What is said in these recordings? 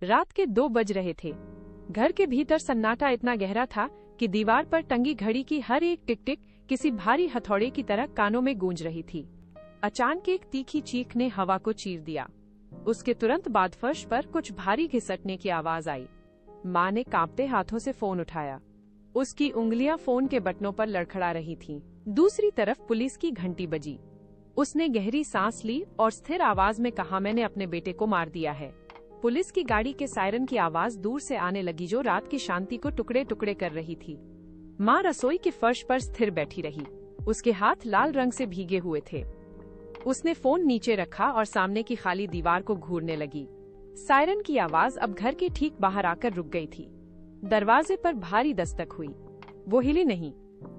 रात के 2 बज रहे थे। घर के भीतर सन्नाटा इतना गहरा था कि दीवार पर टंगी घड़ी की हर एक टिक टिक किसी भारी हथौड़े की तरह कानों में गूंज रही थी। अचानक एक तीखी चीख ने हवा को चीर दिया। उसके तुरंत बाद फर्श पर कुछ भारी घिसटने की आवाज आई। माँ ने कांपते हाथों से फोन उठाया। उसकी उंगलियां फोन के बटनों पर लड़खड़ा रही थीं। दूसरी तरफ पुलिस की घंटी बजी। उसने गहरी सांस ली और स्थिर आवाज में कहा, मैंने अपने बेटे को मार दिया है। पुलिस की गाड़ी के सायरन की आवाज दूर से आने लगी, जो रात की शांति को टुकड़े टुकड़े कर रही थी। माँ रसोई के फर्श पर स्थिर बैठी रही। उसके हाथ लाल रंग से भीगे हुए थे। उसने फोन नीचे रखा और सामने की खाली दीवार को घूरने लगी। सायरन की आवाज अब घर के ठीक बाहर आकर रुक गई थी। दरवाजे पर भारी दस्तक हुई। वो हिली नहीं।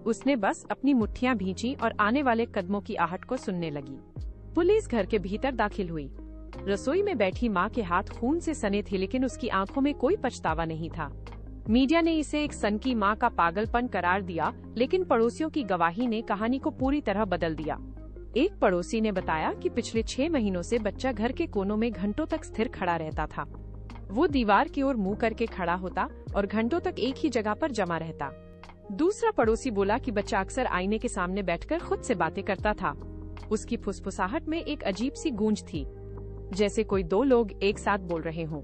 उसने बस अपनी मुट्ठियां भींची और आने वाले कदमों की आहट को सुनने लगी। पुलिस घर के भीतर दाखिल हुई। रसोई में बैठी माँ के हाथ खून से सने थे, लेकिन उसकी आंखों में कोई पछतावा नहीं था। मीडिया ने इसे एक सन की माँ का पागलपन करार दिया, लेकिन पड़ोसियों की गवाही ने कहानी को पूरी तरह बदल दिया। एक पड़ोसी ने बताया कि पिछले 6 महीनों से बच्चा घर के कोनों में घंटों तक स्थिर खड़ा रहता था। वो दीवार की ओर मुंह करके खड़ा होता और घंटों तक एक ही जगह पर जमा रहता। दूसरा पड़ोसी बोला कि बच्चा अक्सर आईने के सामने बैठकर खुद से बातें करता था। उसकी फुसफुसाहट में एक अजीब सी गूंज थी, जैसे कोई 2 लोग एक साथ बोल रहे हों।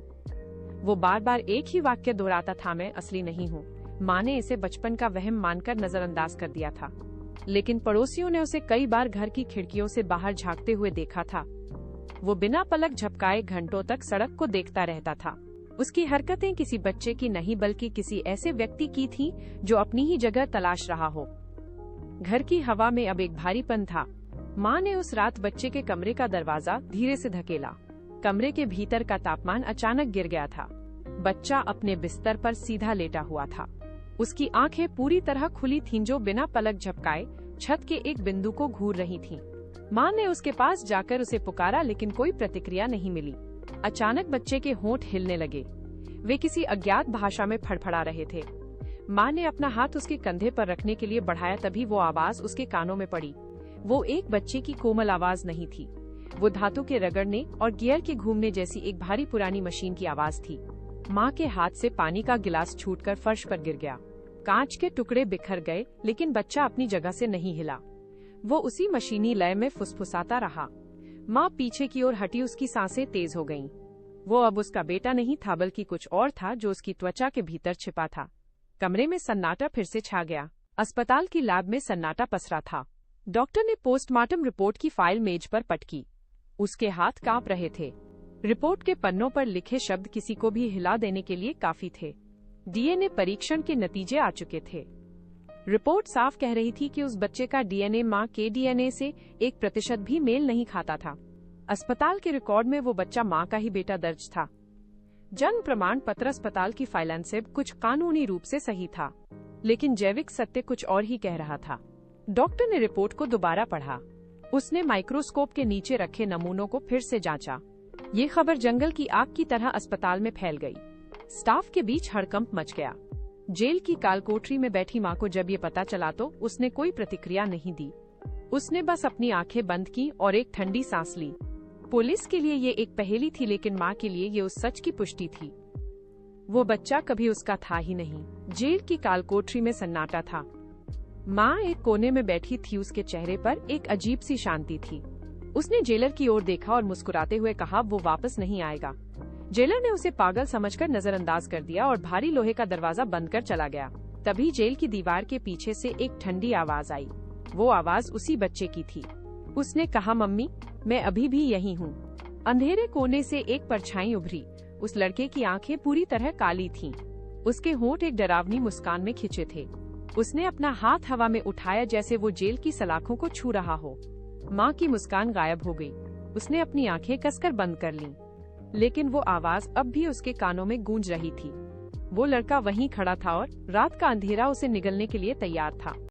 वो बार बार एक ही वाक्य दोहराता था, मैं असली नहीं हूँ। माँ ने इसे बचपन का वहम मानकर नजरअंदाज कर दिया था, लेकिन पड़ोसियों ने उसे कई बार घर की खिड़कियों से बाहर झांकते हुए देखा था। वो बिना पलक झपकाए घंटों तक सड़क को देखता रहता था। उसकी हरकतें किसी बच्चे की नहीं, बल्कि किसी ऐसे व्यक्ति की थी जो अपनी ही जगह तलाश रहा हो। घर की हवा में अब एक भारीपन था। माँ ने उस रात बच्चे के कमरे का दरवाजा धीरे से धकेला। कमरे के भीतर का तापमान अचानक गिर गया था। बच्चा अपने बिस्तर पर सीधा लेटा हुआ था। उसकी आंखें पूरी तरह खुली थीं, जो बिना पलक झपकाए छत के एक बिंदु को घूर रही थीं। माँ ने उसके पास जाकर उसे पुकारा, लेकिन कोई प्रतिक्रिया नहीं मिली। अचानक बच्चे के होंठ हिलने लगे। वे किसी अज्ञात भाषा में फड़फड़ा रहे थे। माँ ने अपना हाथ उसके कंधे पर रखने के लिए बढ़ाया, तभी वो आवाज उसके कानों में पड़ी। वो एक बच्चे की कोमल आवाज नहीं थी। वो धातु के रगड़ने और गियर के घूमने जैसी एक भारी पुरानी मशीन की आवाज थी। माँ के हाथ से पानी का गिलास छूटकर फर्श पर गिर गया। कांच के टुकड़े बिखर गए, लेकिन बच्चा अपनी जगह से नहीं हिला। वो उसी मशीनी लय में फुसफुसाता रहा। माँ पीछे की ओर हटी। उसकी सांसें तेज हो गईं। वो अब उसका बेटा नहीं था, बल्कि कुछ और था जो उसकी त्वचा के भीतर छिपा था। कमरे में सन्नाटा फिर से छा गया। अस्पताल की लैब में सन्नाटा पसरा था। डॉक्टर ने पोस्टमार्टम रिपोर्ट की फाइल मेज पर पटकी। उसके हाथ कांप रहे थे। रिपोर्ट के पन्नों पर लिखे शब्द किसी को भी हिला देने के लिए काफी थे। डीएनए परीक्षण के नतीजे आ चुके थे। रिपोर्ट साफ कह रही थी कि उस बच्चे का डीएनए माँ के डीएनए से 1% भी मेल नहीं खाता था। अस्पताल के रिकॉर्ड में वो बच्चा माँ का ही बेटा दर्ज था। जन्म प्रमाण पत्र अस्पताल की फाइलें से कुछ कानूनी रूप से सही था, लेकिन जैविक सत्य कुछ और ही कह रहा था। डॉक्टर ने रिपोर्ट को दोबारा पढ़ा। उसने माइक्रोस्कोप के नीचे रखे नमूनों को फिर से जांचा। ये खबर जंगल की आग की तरह अस्पताल में फैल गई। स्टाफ के बीच हड़कंप मच गया। जेल की कालकोठरी में बैठी माँ को जब ये पता चला तो उसने कोई प्रतिक्रिया नहीं दी। उसने बस अपनी आंखें बंद की और एक ठंडी सांस ली। पुलिस के लिए ये एक पहेली थी, लेकिन माँ के लिए ये उस सच की पुष्टि थी। वो बच्चा कभी उसका था ही नहीं। जेल की कालकोठरी में सन्नाटा था। माँ एक कोने में बैठी थी। उसके चेहरे पर एक अजीब सी शांति थी। उसने जेलर की ओर देखा और मुस्कुराते हुए कहा, वो वापस नहीं आएगा। जेलर ने उसे पागल समझकर नजरअंदाज कर दिया और भारी लोहे का दरवाजा बंद कर चला गया। तभी जेल की दीवार के पीछे से एक ठंडी आवाज आई। वो आवाज उसी बच्चे की थी। उसने कहा, मम्मी, मैं अभी भी यही हूँ। अंधेरे कोने से एक परछाई उभरी। उस लड़के की आंखें पूरी तरह काली थीं। उसके होंठ एक डरावनी मुस्कान में खिंचे थे। उसने अपना हाथ हवा में उठाया, जैसे वो जेल की सलाखों को छू रहा हो। माँ की मुस्कान गायब हो गई। उसने अपनी आंखें कसकर बंद कर लीं, लेकिन वो आवाज अब भी उसके कानों में गूंज रही थी। वो लड़का वहीं खड़ा था और रात का अंधेरा उसे निगलने के लिए तैयार था।